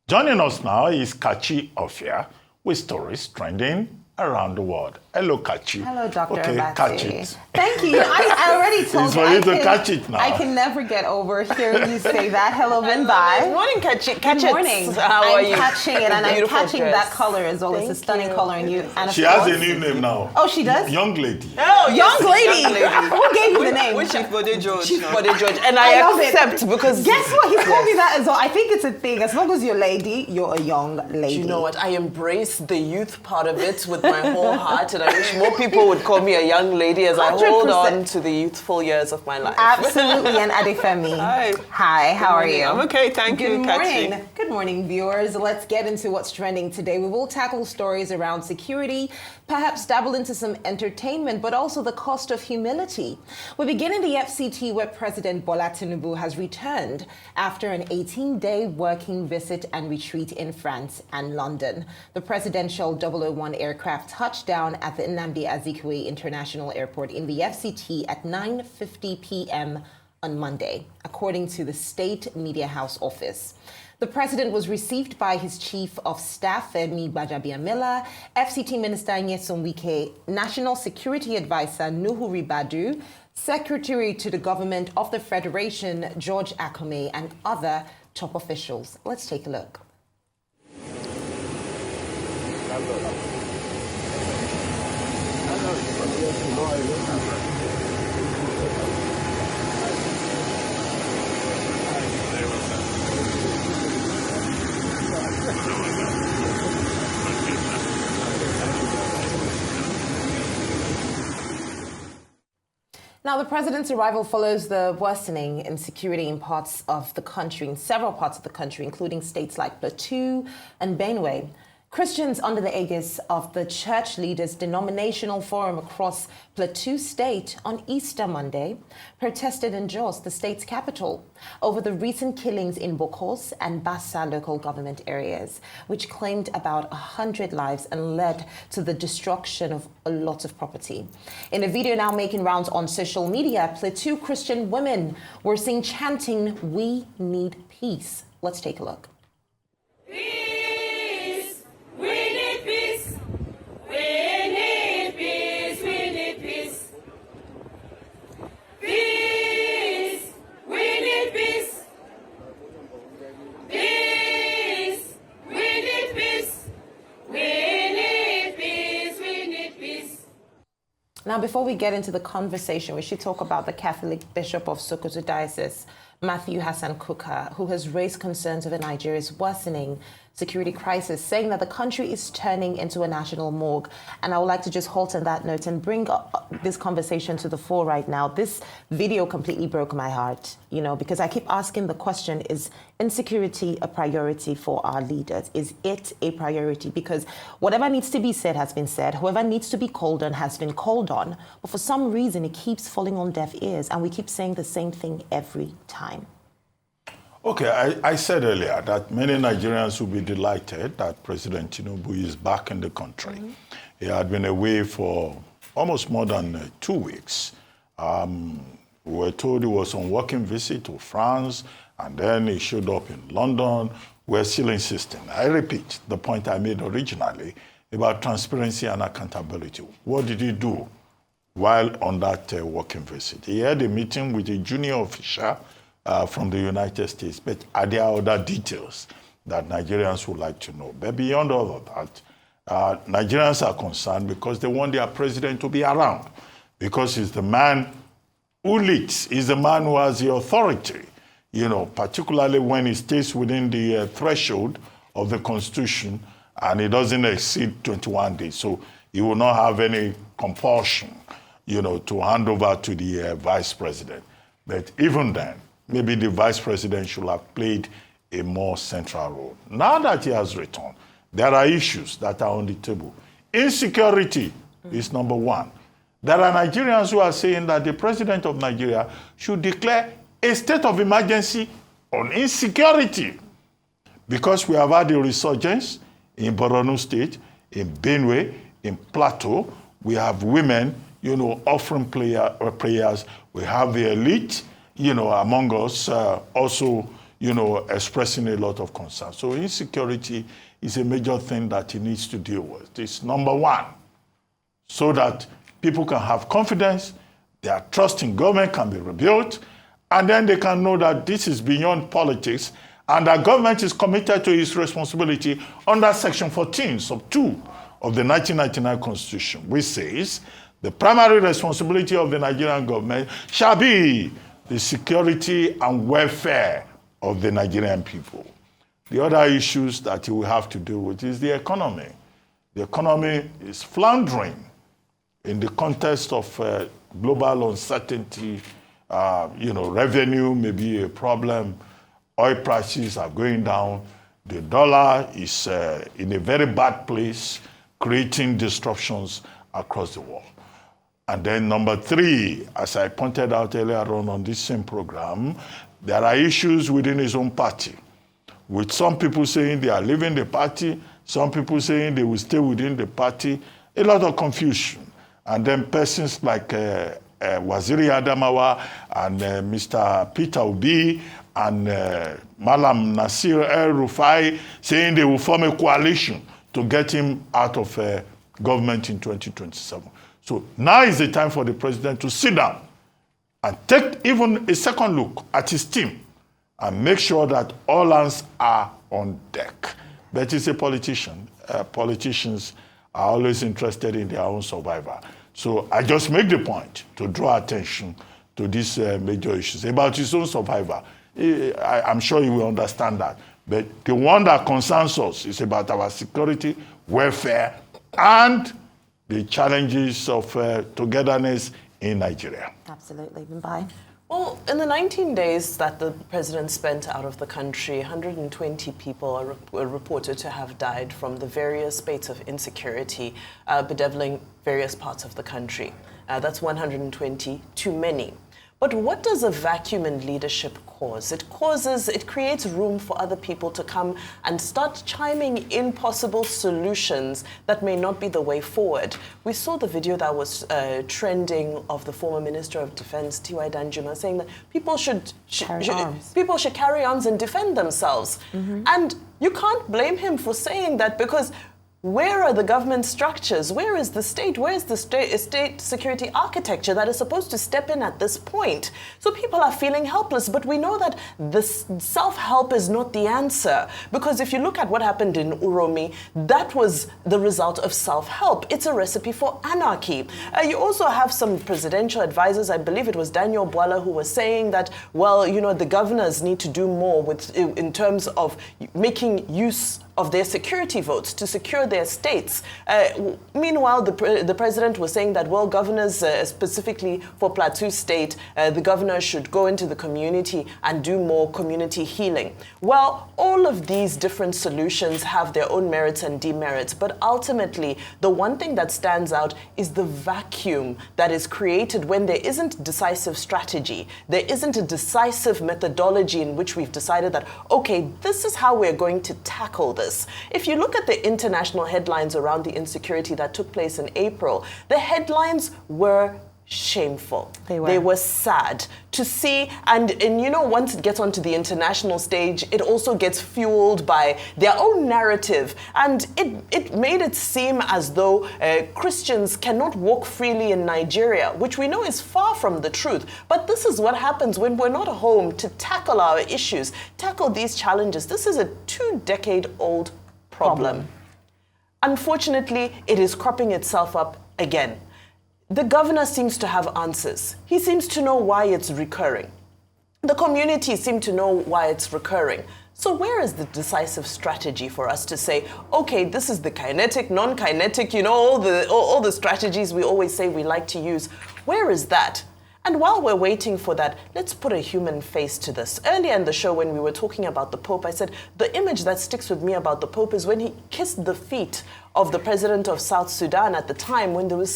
Joining us now is Kachi Ofia with stories trending around the world. Hello, Kachi. Hello, Dr. Okay, Abati. catch it. Thank you. I already told it's for you to catch it now. I can never get over hearing you say that. Hello, Benbai. Good morning, catch it. Good morning. How are you? I'm catching it, and I'm catching dress. that color as well. It's a stunning color, and you. And She has a new name now. Oh, she does? Young lady. Oh, young lady. Who gave you the name? Chief Bode George. Chief Bode George. And I accept because... Guess what? He called me that as well. I think it's a thing. As long as you're a lady, you're a young lady. Do you know what? I embrace the youth part of it with my whole heart, and I wish more people would call me a young lady as I hold 100%. on to the youthful years of my life. Absolutely, and Femi. Hi. Hi, how are you? I'm okay, thank you, Good morning. Kachi. Good morning, viewers. Let's get into what's trending today. We will tackle stories around security, perhaps dabble into some entertainment, but also the cost of humility. We begin in the FCT, where President Bola Tinubu has returned after an 18-day working visit and retreat in France and London. The presidential 001 aircraft touched down at the Nnamdi Azikiwe International Airport in the FCT at 9:50 p.m. on Monday, according to the State Media House office. The president was received by his chief of staff, Femi Gbajabiamila, FCT Minister Nyesom Wike, National Security Advisor Nuhu Ribadu, Secretary to the Government of the Federation, George Akume, and other top officials. Let's take a look. Now, the president's arrival follows the worsening insecurity in parts of the country, in several parts of the country, including states like Plateau and Benue. Christians under the aegis of the church leaders' denominational forum across Plateau State on Easter Monday protested in Jos, the state's capital, over the recent killings in Bokkos and Bassa local government areas, which claimed about 100 lives and led to the destruction of a lot of property. In a video now making rounds on social media, Plateau Christian women were seen chanting, "We need peace." Let's take a look. Now, before we get into the conversation, we should talk about the Catholic Bishop of Sokoto Diocese, Matthew Hassan Kuka, who has raised concerns over Nigeria's worsening security crisis, saying that the country is turning into a national morgue. And I would like to just halt on that note and bring this conversation to the fore right now. This video completely broke my heart, because I keep asking the question, is insecurity a priority for our leaders? Is it a priority? Because whatever needs to be said has been said. Whoever needs to be called on has been called on. But for some reason, it keeps falling on deaf ears, and we keep saying the same thing every time. Okay, I said earlier that many Nigerians will be delighted that President Tinubu is back in the country. Mm-hmm. He had been away for almost more than 2 weeks. We were told he was on working visit to France, and then he showed up in London. We're still insisting. I repeat the point I made originally about transparency and accountability. What did he do while on that working visit? He had a meeting with a junior official from the United States, but are there other details that Nigerians would like to know? But beyond all of that, Nigerians are concerned because they want their president to be around, because he's the man who leads, he's the man who has the authority, particularly when he stays within the threshold of the Constitution and it doesn't exceed 21 days. So he will not have any compulsion, to hand over to the vice president. But even then, maybe the vice president should have played a more central role. Now that he has returned, there are issues that are on the table. Insecurity is number one. There are Nigerians who are saying that the president of Nigeria should declare a state of emergency on insecurity, because we have had a resurgence in Borno State, in Benue, in Plateau. We have women, offering prayers. We have the elite, among us, also, expressing a lot of concern. So insecurity is a major thing that he needs to deal with. It's number one, so that people can have confidence, their trust in government can be rebuilt, and then they can know that this is beyond politics and that government is committed to its responsibility under Section 14, sub 2 of the 1999 Constitution, which says the primary responsibility of the Nigerian government shall be the security and welfare of the Nigerian people. The other issues that you will have to deal with is the economy. The economy is floundering in the context of global uncertainty. Revenue may be a problem. Oil prices are going down. The dollar is in a very bad place, creating disruptions across the world. And then number three, as I pointed out earlier on this same program, there are issues within his own party, with some people saying they are leaving the party, some people saying they will stay within the party, a lot of confusion. And then persons like Waziri Adamawa and Mr. Peter Obi and Malam Nasir El-Rufai saying they will form a coalition to get him out of government in 2027. So now is the time for the president to sit down and take even a second look at his team and make sure that all hands are on deck. But he's a politician. Politicians are always interested in their own survival. So I just make the point to draw attention to these major issues. About his own survival, I'm sure you will understand that. But the one that concerns us is about our security, welfare, and the challenges of togetherness in Nigeria. Absolutely. Bye. Well, in the 19 days that the president spent out of the country, 120 people are reported to have died from the various spates of insecurity bedeviling various parts of the country. That's 120 too many. But what does a vacuum in leadership cause? It creates room for other people to come and start chiming in possible solutions that may not be the way forward. We saw the video that was trending of the former Minister of Defense, T.Y. Danjuma, saying that people should carry arms and defend themselves. Mm-hmm. And you can't blame him for saying that, because where are the government structures? Where is the state? Where is the state security architecture that is supposed to step in at this point? So people are feeling helpless, but we know that this self-help is not the answer. Because if you look at what happened in Uromi, that was the result of self-help. It's a recipe for anarchy. You also have some presidential advisors, I believe it was Daniel Bola, who was saying that, well, the governors need to do more in terms of making use of their security votes to secure their states. Meanwhile, the president was saying that, well, governors, specifically for Plateau State, the governor should go into the community and do more community healing. Well, all of these different solutions have their own merits and demerits, but ultimately, the one thing that stands out is the vacuum that is created when there isn't decisive strategy. There isn't a decisive methodology in which we've decided that, okay, this is how we're going to tackle this. If you look at the international headlines around the insecurity that took place in April, the headlines were shameful. They were sad to see. And once it gets onto the international stage, it also gets fueled by their own narrative. And it made it seem as though Christians cannot walk freely in Nigeria, which we know is far from the truth. But this is what happens when we're not home to tackle our issues, tackle these challenges. This is a 2-decade-old problem. Unfortunately, it is cropping itself up again. The governor seems to have answers. He seems to know why it's recurring. The community seem to know why it's recurring. So where is the decisive strategy for us to say, okay, this is the kinetic, non-kinetic, all the strategies we always say we like to use. Where is that? And while we're waiting for that, let's put a human face to this. Earlier in the show, when we were talking about the Pope, I said the image that sticks with me about the Pope is when he kissed the feet of the president of South Sudan at the time when there was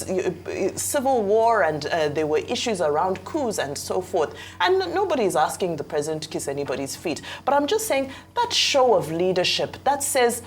civil war and there were issues around coups and so forth. And nobody's asking the president to kiss anybody's feet. But I'm just saying that show of leadership that says,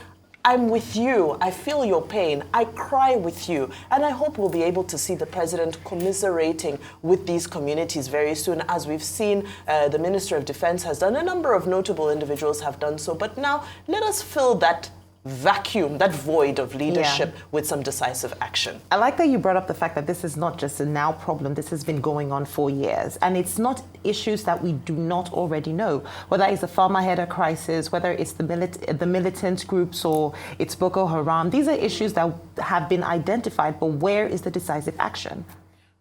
I'm with you. I feel your pain. I cry with you. And I hope we'll be able to see the president commiserating with these communities very soon, as we've seen the Minister of Defense has done. A number of notable individuals have done so. But now let us fill that vacuum, that void of leadership with some decisive action. I like that you brought up the fact that this is not just a now problem. This has been going on for years. And it's not issues that we do not already know, whether it's the farmer header crisis, whether it's the militant groups or it's Boko Haram. These are issues that have been identified, but where is the decisive action?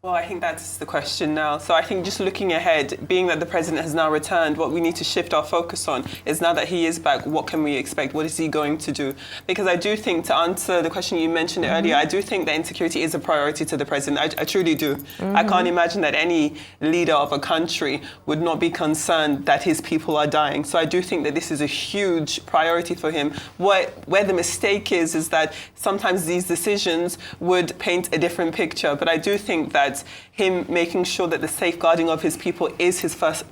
Well, I think that's the question now. So I think just looking ahead, being that the president has now returned, what we need to shift our focus on is, now that he is back, what can we expect? What is he going to do? Because I do think, to answer the question you mentioned earlier, I do think that insecurity is a priority to the president. I truly do. I can't imagine that any leader of a country would not be concerned that his people are dying. So I do think that this is a huge priority for him. Where the mistake is that sometimes these decisions would paint a different picture. But I do think that him making sure that the safeguarding of his people is his first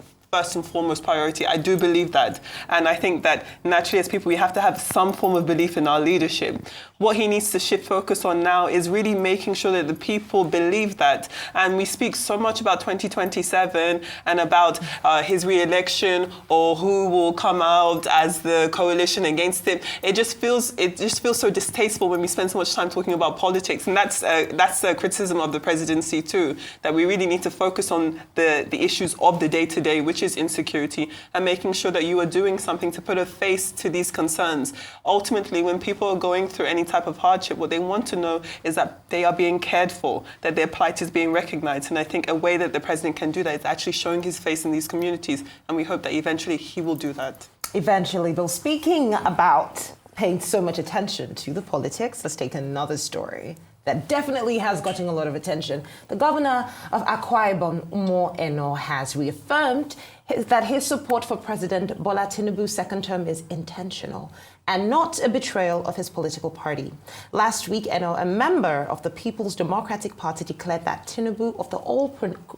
and foremost priority. I do believe that. And I think that naturally as people, we have to have some form of belief in our leadership. What he needs to shift focus on now is really making sure that the people believe that. And we speak so much about 2027 and about his re-election or who will come out as the coalition against him. It just feels so distasteful when we spend so much time talking about politics. And that's a criticism of the presidency too, that we really need to focus on the issues of the day-to-day, which is insecurity, and making sure that you are doing something to put a face to these concerns. Ultimately, when people are going through any type of hardship, what they want to know is that they are being cared for, that their plight is being recognized. And I think a way that the president can do that is actually showing his face in these communities. And we hope that eventually he will do that. Eventually, though, speaking about paying so much attention to the politics, let's take another story that definitely has gotten a lot of attention. The governor of Akwa Ibom, has reaffirmed that his support for President Bola Tinubu's second term is intentional and not a betrayal of his political party. Last week, a member of the People's Democratic Party declared that Tinubu of the All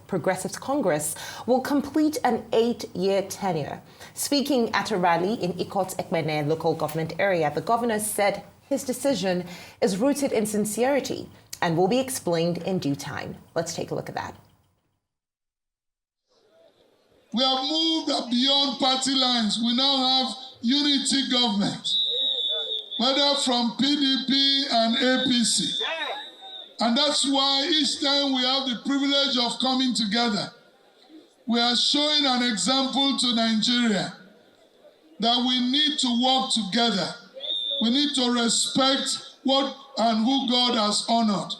Progressives Congress will complete an 8-year tenure. Speaking at a rally in Ikot's Ekmene local government area, the governor said his decision is rooted in sincerity and will be explained in due time. Let's take a look at that. We have moved beyond party lines. We now have unity government, whether from PDP and APC. And that's why each time we have the privilege of coming together, we are showing an example to Nigeria that we need to work together. We need to respect what and who God has honored,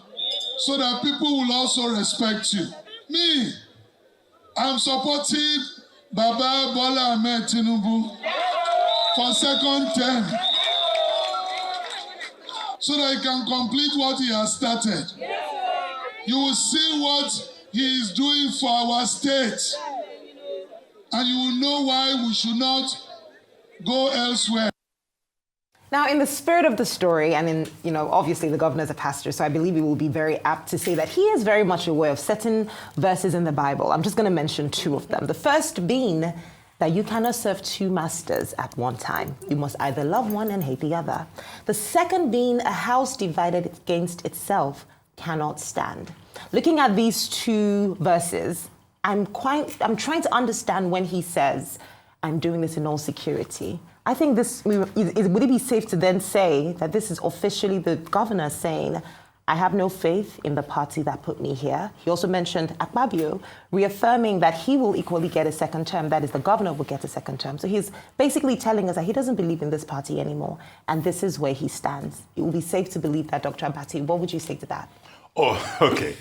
so that people will also respect you. Me, I'm supporting Baba Bola Tinubu for second term, so that he can complete what he has started. You will see what he is doing for our state, and you will know why we should not go elsewhere. Now, in the spirit of the story, and obviously the governor's a pastor, so I believe he will be very apt to say that he is very much aware of certain verses in the Bible. I'm just going to mention two of them. The first being that you cannot serve two masters at one time. You must either love one and hate the other. The second being a house divided against itself cannot stand. Looking at these two verses, I'm trying to understand when he says, I'm doing this in all security. I think would it be safe to then say that this is officially the governor saying, I have no faith in the party that put me here. He also mentioned Akpabio, reaffirming that he will equally get a second term. That is, the governor will get a second term. So he's basically telling us that he doesn't believe in this party anymore. And this is where he stands. It will be safe to believe that, Dr. Abati. What would you say to that? Oh, okay.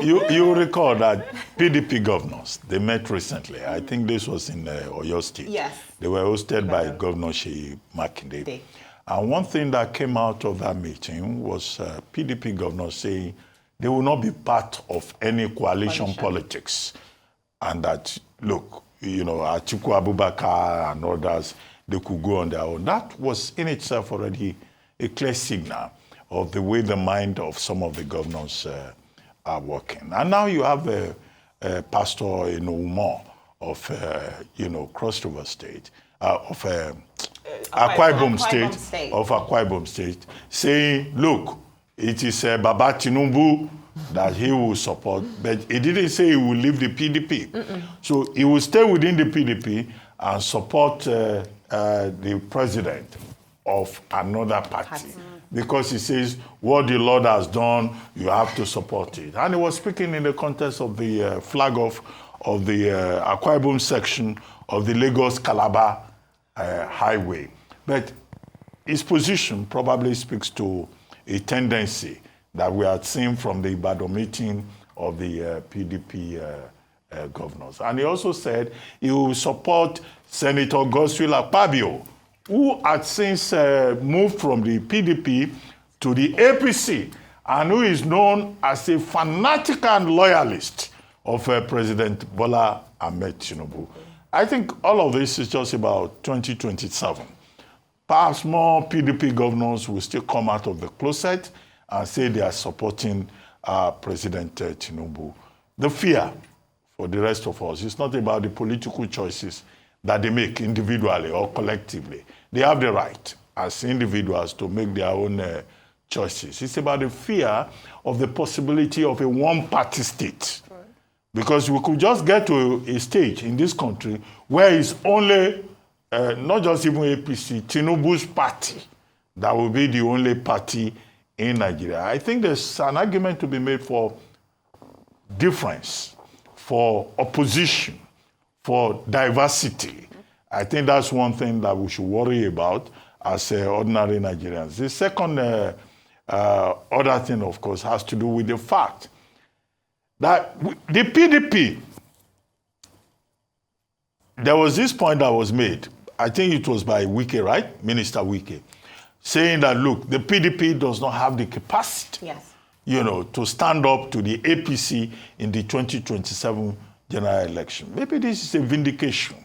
You recall that PDP governors, they met recently. I think this was in Oyo State. Yes. They were hosted by Governor Seyi Makinde. And one thing that came out of that meeting was PDP governors saying they will not be part of any coalition politics. And that, look, Atiku Abubakar and others, they could go on their own. That was in itself already a clear signal of the way the mind of some of the governors are working. And now you have a pastor in Umo of, Cross River State, of Akwa Ibom Ibom State, State. of Akwa Ibom State, saying, look, it is Baba Tinubu that he will support, but he didn't say he will leave the PDP. So he will stay within the PDP and support the president of another party. Because he says, what the Lord has done, you have to support it. And he was speaking in the context of the flag off of the Akwa Ibom section of the Lagos-Calabar highway. But his position probably speaks to a tendency that we had seen from the Ibadan meeting of the PDP governors. And he also said he will support Senator Godswill Akpabio, who had since moved from the PDP to the APC, and who is known as a fanatic and loyalist of President Bola Tinubu. I think all of this is just about 2027. Perhaps more PDP governors will still come out of the closet and say they are supporting President Tinubu. The fear for the rest of us is not about the political choices that they make individually or collectively. They have the right as individuals to make their own choices. It's about the fear of the possibility of a one-party state. Because we could just get to a stage in this country where it's only, not just even APC, Tinubu's party that will be the only party in Nigeria. I think there's an argument to be made for difference, for opposition, for diversity. I think that's one thing that we should worry about as ordinary Nigerians. The second other thing, of course, has to do with the fact that the PDP, there was this point that was made, I think it was by Wike, right? Minister Wike, saying that, look, the PDP does not have the capacity, to stand up to the APC in the 2027 general election. Maybe this is a vindication,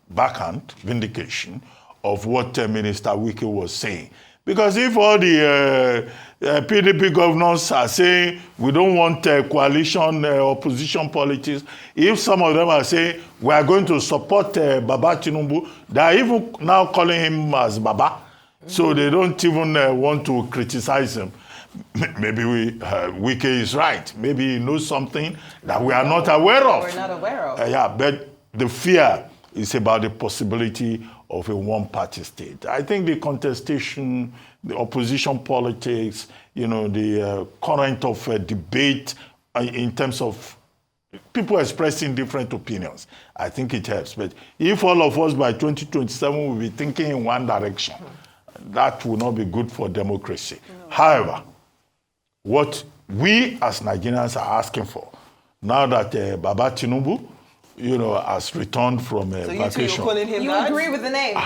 backhand vindication of what Minister Wike was saying. Because if all the PDP governors are saying we don't want coalition opposition politics, if some of them are saying we are going to support Baba Tinubu, they are even now calling him as Baba. So they don't even want to criticize him. Maybe Wike is right. Maybe he knows something that we are not aware of. We're not aware of. But the fear is about the possibility of a one-party state. I think the contestation, the opposition politics, the current of debate in terms of people expressing different opinions, I think it helps. But if all of us by 2027 will be thinking in one direction, that will not be good for democracy. No. However, what we as Nigerians are asking for, now that Baba Tinubu, has returned from vacation. So you're calling him You that? agree with the name?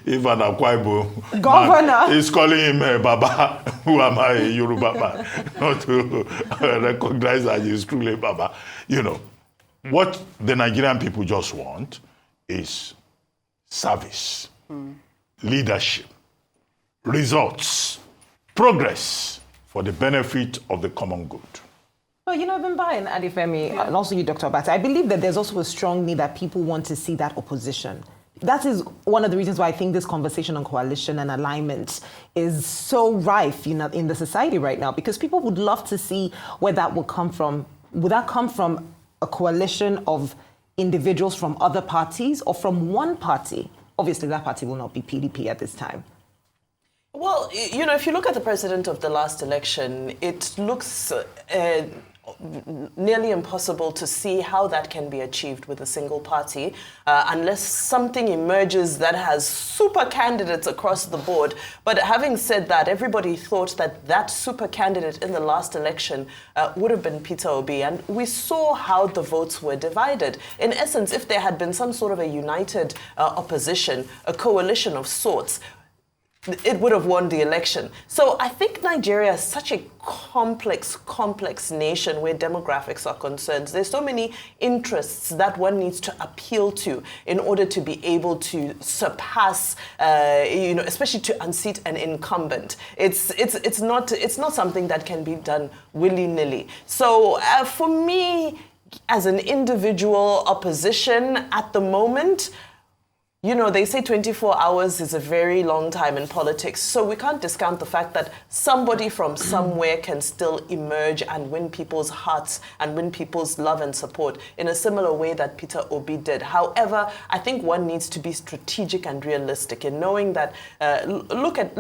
Even Akwa Ibom Governor is calling him Baba, who am I, a Yoruba man, not to recognize that he's truly Baba. What the Nigerian people just want is service, leadership, results, progress for the benefit of the common good. Well, Bimba and Adifemi, and also you, Dr. Bassa, I believe that there's also a strong need that people want to see that opposition. That is one of the reasons why I think this conversation on coalition and alignment is so rife, in the society right now, because people would love to see where that will come from. Would that come from a coalition of individuals from other parties or from one party? Obviously, that party will not be PDP at this time. Well, if you look at the president of the last election, it looks nearly impossible to see how that can be achieved with a single party unless something emerges that has super candidates across the board. But having said that, everybody thought that super candidate in the last election would have been Peter Obi, and we saw how the votes were divided. In essence, if there had been some sort of a united opposition, a coalition of sorts, it would have won the election. So I think Nigeria is such a complex nation where demographics are concerned. There's so many interests that one needs to appeal to in order to be able to surpass, especially to unseat an incumbent. It's not something that can be done willy-nilly. So for me, as an individual opposition at the moment, you know, they say 24 hours is a very long time in politics, so we can't discount the fact that somebody from somewhere can still emerge and win people's hearts and win people's love and support in a similar way that Peter Obi did. However, I think one needs to be strategic and realistic in knowing that, look at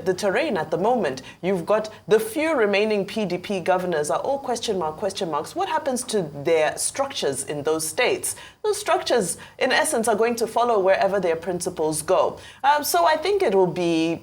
the terrain at the moment. You've got the few remaining PDP governors are all question marks. What happens to their structures in those states? Those structures, in essence, are going to follow wherever their principles go. So I think it will be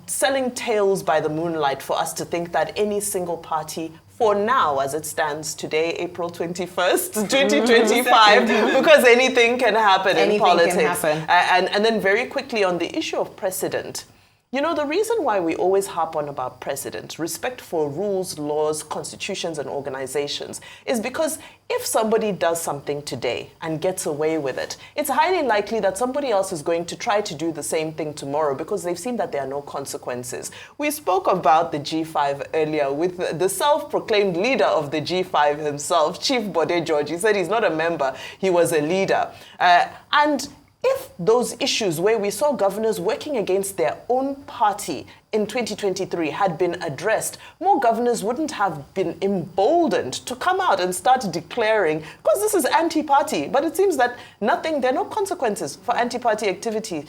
selling tales by the moonlight for us to think that any single party, for now, as it stands today, April 21st, 2025, because anything can happen in politics. Can happen. And then very quickly on the issue of precedent. You know, the reason why we always harp on about precedent, respect for rules, laws, constitutions, and organizations, is because if somebody does something today and gets away with it, it's highly likely that somebody else is going to try to do the same thing tomorrow because they've seen that there are no consequences. We spoke about the G5 earlier with the self-proclaimed leader of the G5 himself, Chief Bode George. He said he's not a member, he was a leader. And if those issues where we saw governors working against their own party in 2023 had been addressed, more governors wouldn't have been emboldened to come out and start declaring, because this is anti-party, but it seems that there are no consequences for anti-party activity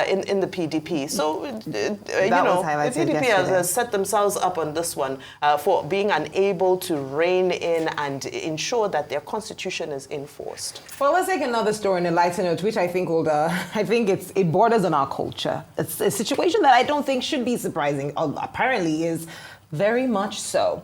in the PDP. So, the PDP has set themselves up on this one for being unable to rein in and ensure that their constitution is enforced. Well, let's take another story in a lighter note, which I think it borders on our culture. It's a situation that I don't think should be surprising, apparently is very much so.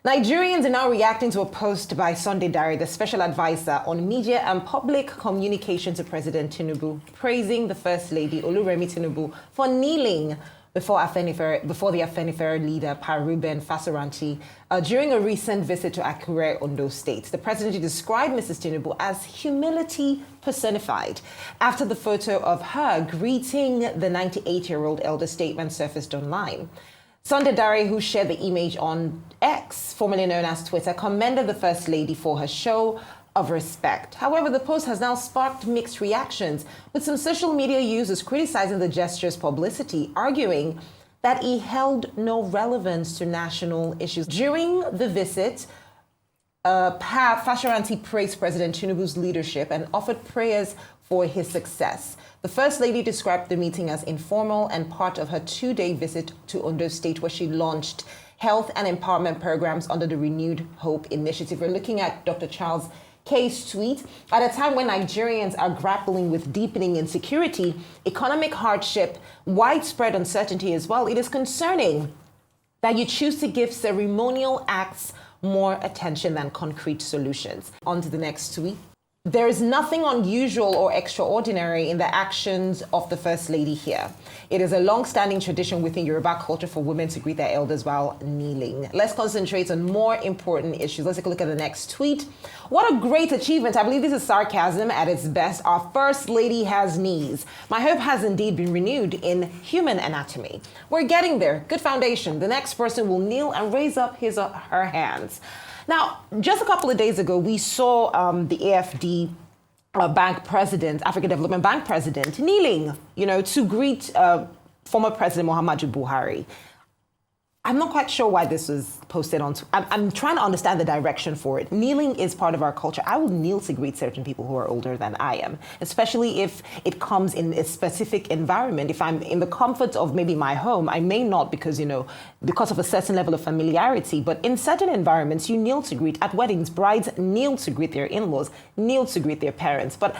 Nigerians are now reacting to a post by Sunday Diary, the special advisor on media and public communication to President Tinubu, praising the First Lady, Oluremi Tinubu, for kneeling before the Afenifere leader, Paruben Fasoranti, during a recent visit to Akure, Ondo State. The president described Mrs. Tinubu as humility personified after the photo of her greeting the 98-year-old elder statement surfaced online. Sunday Diary, who shared the image on X, formerly known as Twitter, commended the First Lady for her show of respect. However, the post has now sparked mixed reactions, with some social media users criticizing the gesture's publicity, arguing that it held no relevance to national issues. During the visit, Fasoranti praised President Tinubu's leadership and offered prayers for his success. The First Lady described the meeting as informal and part of her 2-day visit to Ondo State, where she launched health and empowerment programs under the Renewed Hope Initiative. We're looking at Dr. Charles K's tweet. At a time when Nigerians are grappling with deepening insecurity, economic hardship, widespread uncertainty as well, it is concerning that you choose to give ceremonial acts more attention than concrete solutions. On to the next tweet. There is nothing unusual or extraordinary in the actions of the First Lady here. It is a long-standing tradition within Yoruba culture for women to greet their elders while kneeling. Let's concentrate on more important issues. Let's take a look at the next tweet. What a great achievement. I believe this is sarcasm at its best. Our First Lady has knees. My hope has indeed been renewed in human anatomy. We're getting there. Good foundation. The next person will kneel and raise up his or her hands. Now, just a couple of days ago, we saw the AFD bank president, African Development Bank president, kneeling, to greet former President Muhammadu Buhari. I'm not quite sure why this was posted on. I'm trying to understand the direction for it. Kneeling is part of our culture. I will kneel to greet certain people who are older than I am, especially if it comes in a specific environment. If I'm in the comfort of maybe my home, I may not because of a certain level of familiarity. But in certain environments, you kneel to greet. At weddings, brides kneel to greet their in-laws, kneel to greet their parents. But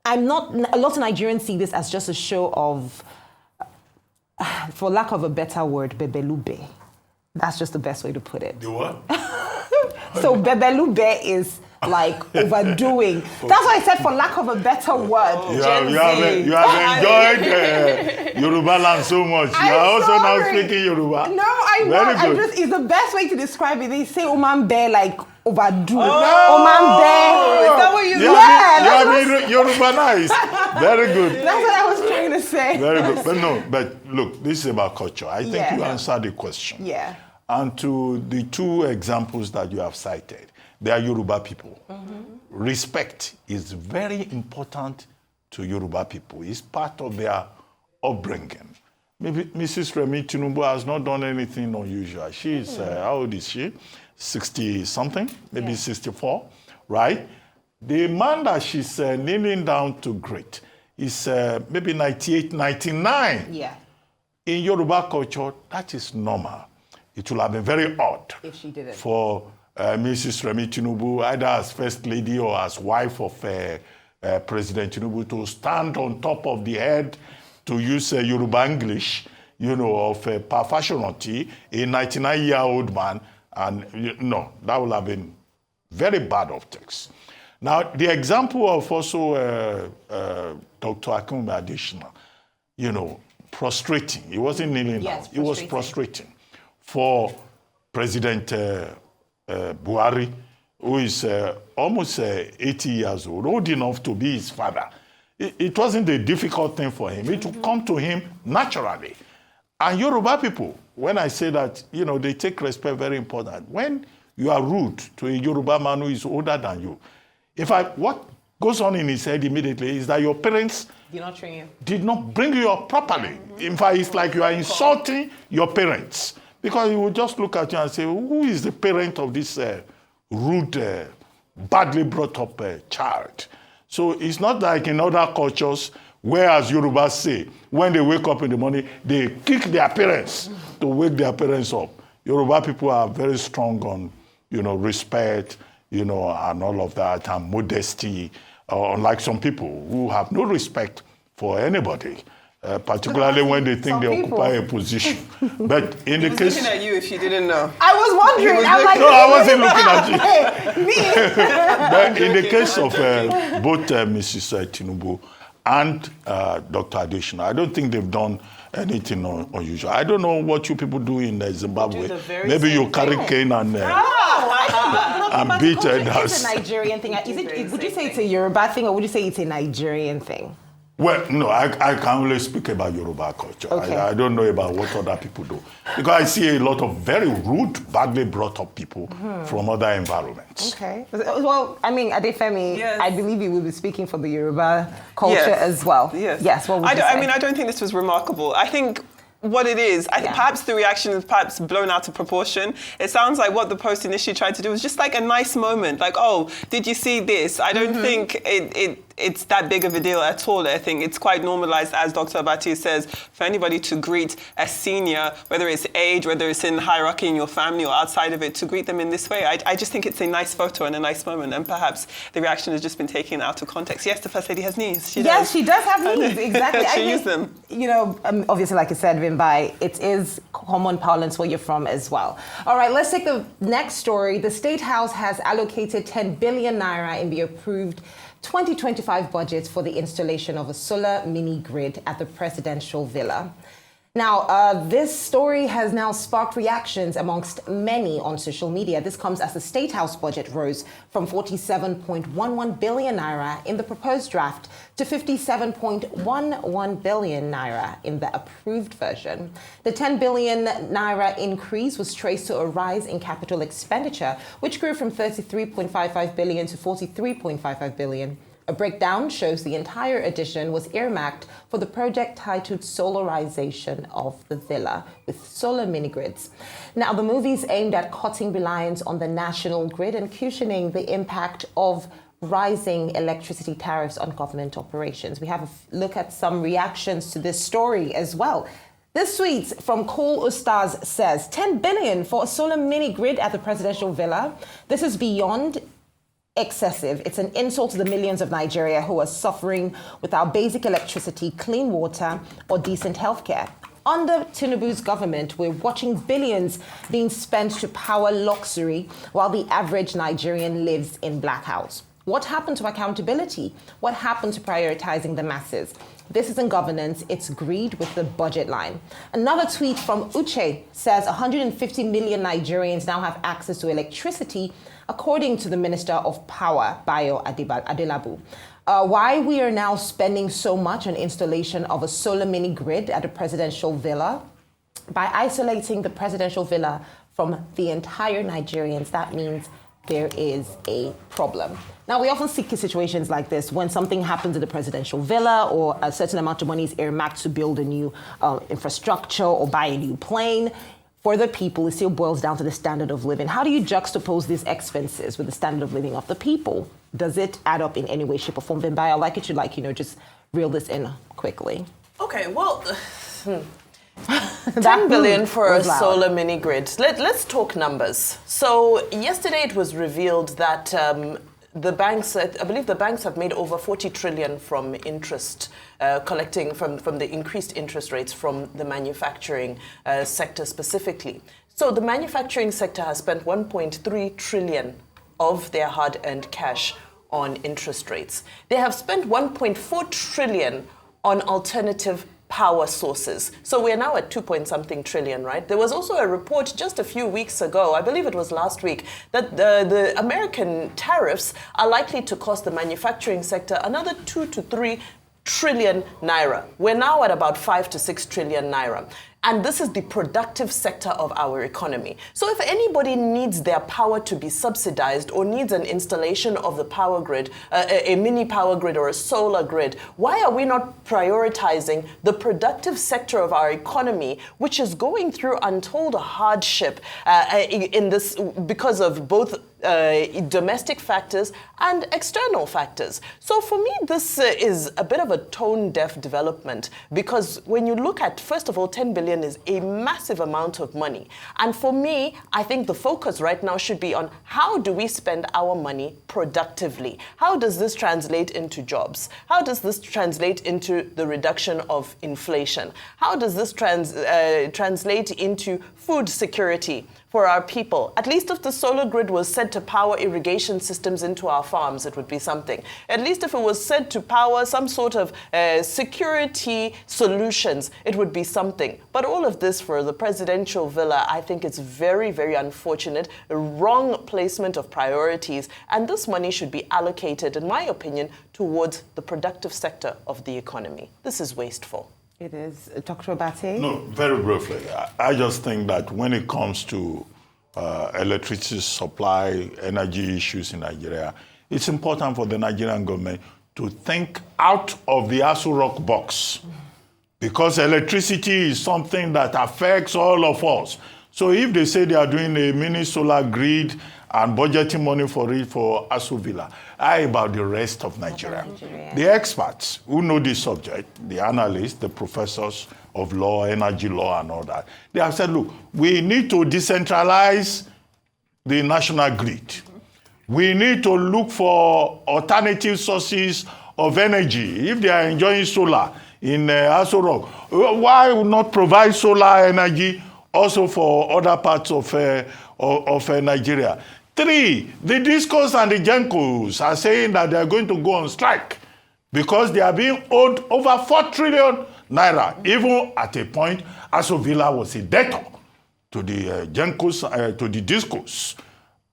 a lot of Nigerians see this as just a show of, for lack of a better word, bebelube. That's just the best way to put it. The what? So bebelube is like overdoing. That's why I said for lack of a better word. You have enjoyed Yoruba land so much. You are also now speaking Yoruba. No, it's the best way to describe it. They say Omambe like overdo. Oh, Omambe. Is that what you mean? You have been Yorubanized. Very good. That's what I was trying to say. Very good. But look, this is about culture. I think you answered the question. Yeah. And to the two examples that you have cited, they are Yoruba people. Mm-hmm. Respect is very important to Yoruba people. It's part of their upbringing. Maybe Mrs. Remi Tinubu has not done anything unusual. She's, how old is she? 60-something, maybe 64, right? The man that she's kneeling down to greet is maybe 98, 99. Yeah. In Yoruba culture, that is normal. It will have been very odd If she did it. for Mrs. Remi Tinubu, either as First Lady or as wife of President Tinubu, to stand on top of the head, to use Yoruba English, of perfectionity, a 99-year-old man, and no, that would have been very bad optics. Now, the example of also Dr. Akume additional, prostrating. He wasn't kneeling down. He was prostrating for President Buhari, who is almost 80 years old enough to be his father. It wasn't a difficult thing for him. It would come to him naturally. And Yoruba people, when I say that, they take respect very important. When you are rude to a Yoruba man who is older than you, in fact, what goes on in his head immediately is that your parents did not bring you up properly. In fact, it's like you are insulting your parents. Because he will just look at you and say, who is the parent of this rude, badly brought up child? So it's not like in other cultures, where, as Yorubas say, when they wake up in the morning, they kick their parents to wake their parents up. Yoruba people are very strong on, respect, and all of that, and modesty, unlike some people who have no respect for anybody. Particularly when they think they occupy a position. But in the case... looking at you if you didn't know. I was wondering. No, I wasn't looking at you. But in the case of both Mrs. Tinubu and Dr. Adesina, I don't think they've done anything unusual. I don't know what you people do in Zimbabwe. Maybe you carry cane and beat others. It's a Nigerian thing. Would you say it's a Yoruba thing, or would you say it's a Nigerian thing? Well, no, I can only speak about Yoruba culture. Okay. I don't know about what other people do. Because I see a lot of very rude, badly brought up people from other environments. Okay. Well, Femi, yes. I believe you will be speaking for the Yoruba culture as well. Yes. Yes, what would you say? I don't think this was remarkable. I think what it is, perhaps the reaction is perhaps blown out of proportion. It sounds like what the Post initially tried to do was just like a nice moment. Like, oh, did you see this? I don't think it's that big of a deal at all. I think it's quite normalized, as Dr. Abati says, for anybody to greet a senior, whether it's age, whether it's in hierarchy in your family or outside of it, to greet them in this way. I just think it's a nice photo and a nice moment, and perhaps the reaction has just been taken out of context. Yes, the First Lady has knees. She does. She does have knees, exactly. She used them. Obviously, like I said, Vimbai, it is common parlance where you're from as well. All right, let's take the next story. The State House has allocated 10 billion naira in the approved 2025 budget for the installation of a solar mini grid at the presidential villa. Now, this story has now sparked reactions amongst many on social media. This comes as the State House budget rose from 47.11 billion naira in the proposed draft to 57.11 billion naira in the approved version. The 10 billion naira increase was traced to a rise in capital expenditure, which grew from 33.55 billion to 43.55 billion. A breakdown shows the entire addition was earmarked for the project titled Solarization of the Villa with solar mini-grids. Now, the move is aimed at cutting reliance on the national grid and cushioning the impact of rising electricity tariffs on government operations. We have a look at some reactions to this story as well. This tweet from Cool Ustaz says, 10 billion for a solar mini-grid at the presidential villa. This is beyond excessive. It's an insult to the millions of Nigeria who are suffering without basic electricity, clean water, or decent healthcare. Under Tinubu's government, we're watching billions being spent to power luxury while the average Nigerian lives in blackouts. What happened to accountability? What happened to prioritizing the masses? This isn't governance, it's greed with the budget line. Another tweet from Uche says 150 million Nigerians now have access to electricity, according to the Minister of Power, Bayo Adelabu. Why we are now spending so much on installation of a solar mini grid at a presidential villa? By isolating the presidential villa from the entire Nigerians, that means there is a problem. Now, we often see situations like this when something happens in the presidential villa or a certain amount of money is earmarked to build a new infrastructure or buy a new plane. For the people, it still boils down to the standard of living. How do you juxtapose these expenses with the standard of living of the people? Does it add up in any way, shape, or form? Then, I'd like you to, just reel this in quickly. Okay, well, 10 billion for a solar mini grid. Let's talk numbers. So yesterday it was revealed that the banks, I believe the banks have made over 40 trillion from interest, collecting from the increased interest rates from the manufacturing sector specifically. So the manufacturing sector has spent 1.3 trillion of their hard-earned cash on interest rates. They have spent 1.4 trillion on alternative power sources. So we're now at 2-point-something trillion, right? There was also a report just a few weeks ago, I believe it was last week, that the American tariffs are likely to cost the manufacturing sector another 2 to 3 trillion naira. We're now at about 5 to 6 trillion naira. And this is the productive sector of our economy. So if anybody needs their power to be subsidized or needs an installation of the power grid, a mini power grid or a solar grid, why are we not prioritizing the productive sector of our economy, which is going through untold hardship in this because of both domestic factors and external factors? So for me, this is a bit of a tone-deaf development, because when you look at, first of all, 10 billion is a massive amount of money. And for me, I think the focus right now should be on how do we spend our money productively? How does this translate into jobs? How does this translate into the reduction of inflation? How does this translate into food security for our people? At least if the solar grid was said to power irrigation systems into our farms, it would be something. At least if it was said to power some sort of security solutions, it would be something. But all of this for the presidential villa, I think it's very, very unfortunate, a wrong placement of priorities. And this money should be allocated, in my opinion, towards the productive sector of the economy. This is wasteful. It is. Dr. Abate? No, very briefly. I just think that when it comes to electricity supply, energy issues in Nigeria, it's important for the Nigerian government to think out of the Aso Rock box, because electricity is something that affects all of us. So if they say they are doing a mini solar grid and budgeting money for it for Aso Villa, how about the rest of Nigeria? The experts who know this subject, the analysts, the professors of law, energy law and all that, they have said, look, we need to decentralize the national grid. We need to look for alternative sources of energy. If they are enjoying solar in Aso Rock, why not provide solar energy also for other parts of Nigeria? 3, the Discos and the Gencos are saying that they are going to go on strike because they are being owed over 4 trillion naira. Even at a point, Aso Villa was a debtor to the Gencos, to the Discos,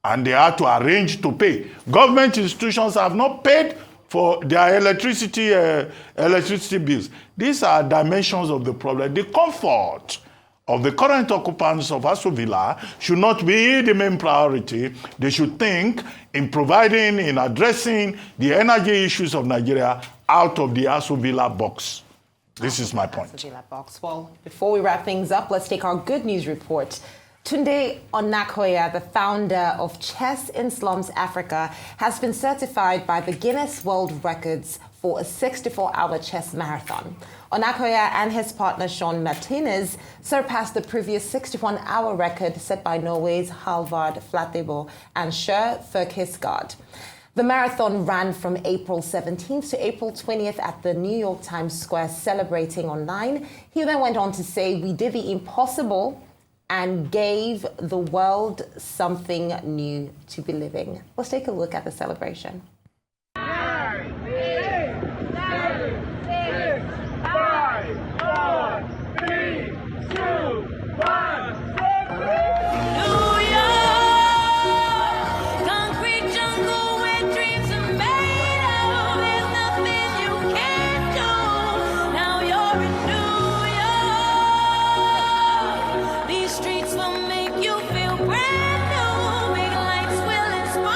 and they had to arrange to pay. Government institutions have not paid for their electricity bills. These are dimensions of the problem. The comfort of the current occupants of Aso Villa should not be the main priority. They should think in providing, in addressing the energy issues of Nigeria out of the Aso Villa box. This is my point. Aso Villa box. Well, before we wrap things up, let's take our good news report. Tunde Onakoya, the founder of Chess in Slums Africa, has been certified by the Guinness World Records for a 64-hour chess marathon. Onakoya and his partner Sean Martinez surpassed the previous 61-hour record set by Norway's Halvard Flatebo and Sjur Ferkisgard. The marathon ran from April 17th to April 20th at the New York Times Square, celebrating online. He then went on to say, "We did the impossible and gave the world something new to be living." Let's take a look at the celebration. 9, 8, 7, 6, 5, 4, 3, 2, 1. Streets will make you feel brand new. Big lights will inspire.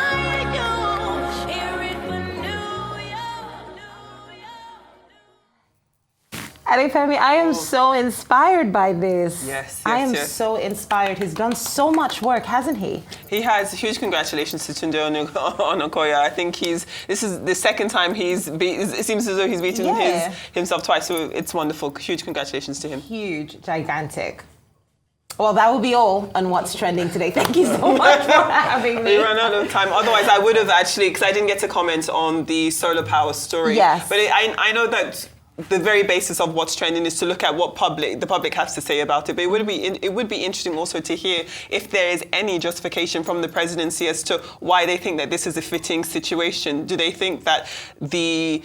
Femi, I am so inspired by this. Yes, I am yes. so inspired. He's done so much work, hasn't he? He has. Huge congratulations to Tunde Onakoya. I think this is the second time it seems as though he's beaten himself twice, so it's wonderful. Huge congratulations to him. Huge, gigantic. Well, that will be all on What's Trending today. Thank you so much for having me. We ran out of time. Otherwise, I would have actually, because I didn't get to comment on the solar power story. Yes. But I know that the very basis of What's Trending is to look at what the public has to say about it. But it would be interesting also to hear if there is any justification from the presidency as to why they think that this is a fitting situation. Do they think that the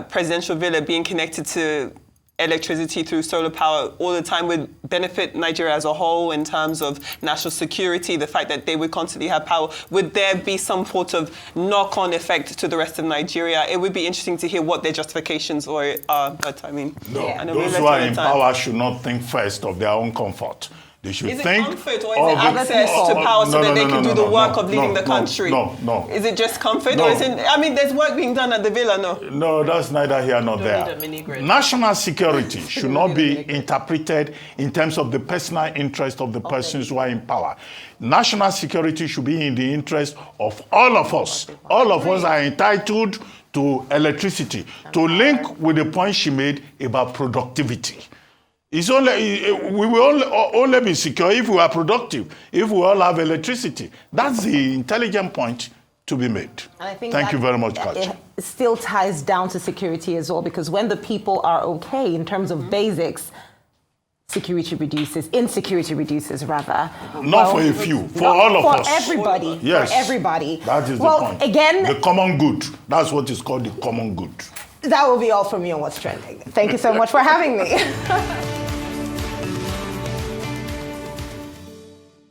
presidential villa being connected to electricity through solar power all the time would benefit Nigeria as a whole in terms of national security, the fact that they would constantly have power? Would there be some sort of knock-on effect to the rest of Nigeria? It would be interesting to hear what their justifications are, but I mean... No, I know those who are in power should not think first of their own comfort. They should is think... Is it comfort or is it access to power so that they can do the work of leading the country? No. Is it just comfort? Or is it, I mean, there's work being done at the villa, no? No, that's neither here nor there. need a mini grid. National security should not be interpreted in terms of the personal interest of the persons who are in power. National security should be in the interest of all of us. All of us are entitled to electricity. To link with the point she made about productivity. We will only be secure if we are productive, if we all have electricity. That's the intelligent point to be made. And I think Thank you very much, Kachi. It still ties down to security as well, because when the people are okay in terms of basics, insecurity reduces rather. Not for a few, for all of us. For everybody. Yes. For everybody. That is the point. Again, the common good. That's what is called the common good. That will be all from me on What's Trending. Thank you so much for having me.